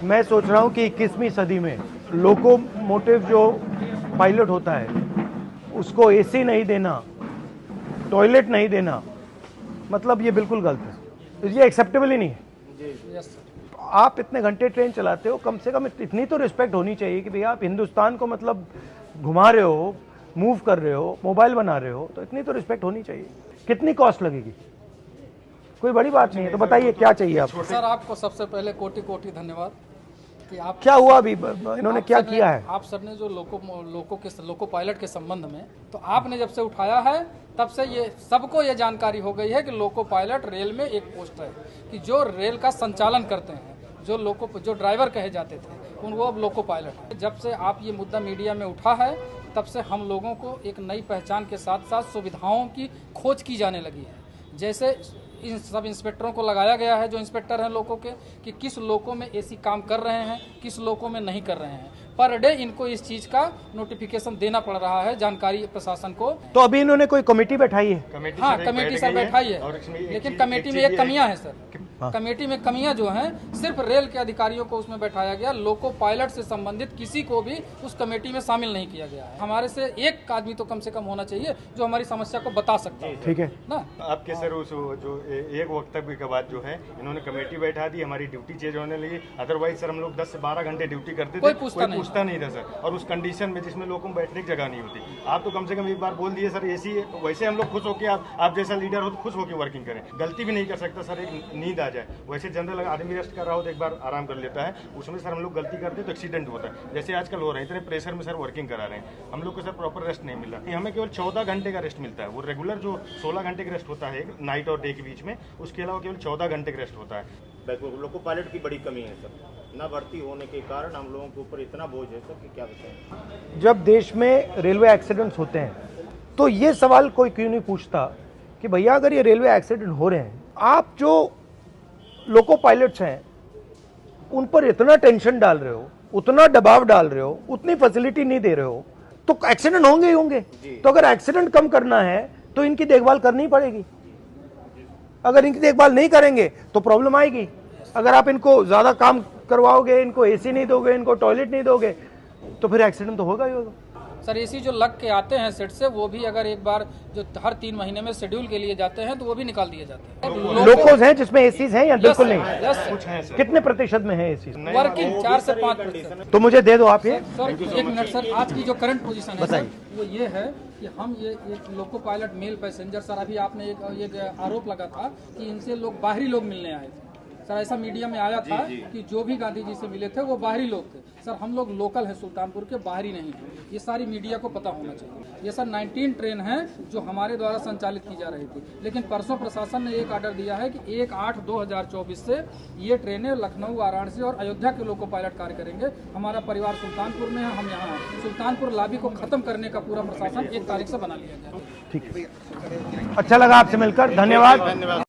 मैं सोच रहा हूँ कि 21वीं सदी में लोकोमोटिव जो पायलट होता है उसको एसी नहीं देना, टॉयलेट नहीं देना, मतलब ये बिल्कुल गलत है, ये एक्सेप्टेबल ही नहीं है। आप इतने घंटे ट्रेन चलाते हो, कम से कम इतनी तो रिस्पेक्ट होनी चाहिए कि भैया आप हिंदुस्तान को मतलब घुमा रहे हो, मूव कर रहे हो, मोबाइल बना रहे हो, तो इतनी तो रिस्पेक्ट होनी चाहिए। कितनी कॉस्ट लगेगी? कोई बड़ी बात नहीं है, तो बताइए क्या चाहिए आपको? सर आपको सबसे पहले कोटि कोटि धन्यवाद कि आप क्या हुआ अभी, इन्होंने क्या किया है? आप सर ने जो लोको पायलट के संबंध में, तो आपने जब से उठाया है तब से ये सबको ये जानकारी हो गई है कि लोको पायलट रेल में एक पोस्ट है कि जो रेल का संचालन करते हैं, जो ड्राइवर कहे जाते थे उनको अब लोको पायलट है। जब से आप ये मुद्दा मीडिया में उठा है तब से हम लोगों को एक नई पहचान के साथ साथ सुविधाओं की खोज की जाने लगी है। जैसे इन सब इंस्पेक्टरों को लगाया गया है, जो इंस्पेक्टर हैं लोको के, कि किस लोको में एसी काम कर रहे हैं, किस लोको में नहीं कर रहे हैं। पर डे इनको इस चीज का नोटिफिकेशन देना पड़ रहा है, जानकारी प्रशासन को। तो अभी इन्होंने कोई कमेटी बैठाई है? हाँ, कमेटी सर बैठाई है, लेकिन कमेटी में एक कमियां हैं सर। कमेटी में कमियां जो हैं, सिर्फ रेल के अधिकारियों को उसमें बैठाया गया, लोको पायलट से संबंधित किसी को भी उस कमेटी में शामिल नहीं किया गया है। हमारे से एक आदमी तो कम से कम होना चाहिए जो हमारी समस्या को बता सकता है। ठीक है ना? आपके सर उस जो एक वक्तव्य के बाद जो है इन्होंने कमेटी बैठा दी, हमारी ड्यूटी चेंज होने लगी। अदरवाइज सर हम लोग 10 से 12 घंटे ड्यूटी करते थे, कोई पूछता नहीं था सर, और उस कंडीशन में जिसमें लोगों को बैठने की जगह नहीं होती। आप तो कम से कम एक बार बोल दिए सर एसी है, तो वैसे हम लोग खुश होकर आप जैसा लीडर हो तो खुश होकर वर्किंग करें। गलती भी नहीं कर सकता सर, एक नींद आ जाए, वैसे जनरल आदमी रेस्ट कर रहा हो तो एक बार आराम कर लेता है, उसमें सर हम लोग गलती करते हैं तो एक्सीडेंट होता है। जैसे आजकल हो रहे हैं, इतने प्रेशर में सर वर्किंग करा रहे हैं, हम लोग को सर प्रॉपर रेस्ट नहीं मिल रहा। हमें केवल 14 घंटे का रेस्ट मिलता है, वो रेगुलर जो 16 घंटे का रेस्ट होता है नाइट और डे के बीच में, उसके अलावा केवल 14 घंटे का रेस्ट होता है। लोको पायलट की बड़ी कमी है सर, ना भर्ती होने के कारण हम लोगों के ऊपर इतना बोझ है सर कि क्या बताएं। जब देश में रेलवे एक्सीडेंट्स होते हैं तो ये सवाल कोई क्यों नहीं पूछता कि भैया अगर ये रेलवे एक्सीडेंट हो रहे हैं, आप जो लोको पायलट्स हैं उन पर इतना टेंशन डाल रहे हो, उतना दबाव डाल रहे हो, उतनी फैसिलिटी नहीं दे रहे हो, तो एक्सीडेंट होंगे ही होंगे। तो अगर एक्सीडेंट कम करना है तो इनकी देखभाल करनी पड़ेगी। अगर इनकी देखभाल नहीं करेंगे तो प्रॉब्लम आएगी। अगर आप इनको ज्यादा काम करवाओगे, इनको एसी नहीं दोगे, इनको टॉयलेट नहीं दोगे, तो फिर एक्सीडेंट तो होगा ही होगा। सर एसी जो लग के आते हैं सेट से, वो भी अगर एक बार जो हर 3 महीने में शेड्यूल के लिए जाते हैं तो वो भी निकाल दिए जाते हैं। लोकोज हैं जिसमें एसीज हैं या बिल्कुल नहीं? कुछ है सर। कितने प्रतिशत में है एसी? वर्किंग 4 से 5%। तो मुझे दे दो आप ये। सर 1 मिनट सर, आज की जो करंट पोजीशन है सर, वो ये है कि हम ये एक loco pilot mail passenger, sir अभी आपने एक आरोप लगा था कि इनसे लोग बाहरी लोग मिलने आए थे। सर ऐसा मीडिया में आया था कि जो भी गांधी जी से मिले थे वो बाहरी लोग थे। सर हम लोग लोकल हैं, सुल्तानपुर के, बाहरी नहीं हैं। ये सारी मीडिया को पता होना चाहिए। ये सर 19 ट्रेन हैं जो हमारे द्वारा संचालित की जा रही थी, लेकिन परसों प्रशासन ने एक ऑर्डर दिया है कि 1/8/2024 से ये ट्रेनें लखनऊ, वाराणसी और अयोध्या के लोको पायलट कार्य करेंगे। हमारा परिवार सुल्तानपुर में है, हम यहाँ हैं। सुल्तानपुर लाबी को खत्म करने का पूरा प्रशासन 1 तारीख से बना लिया गया। ठीक है, अच्छा लगा आपसे मिलकर, धन्यवाद।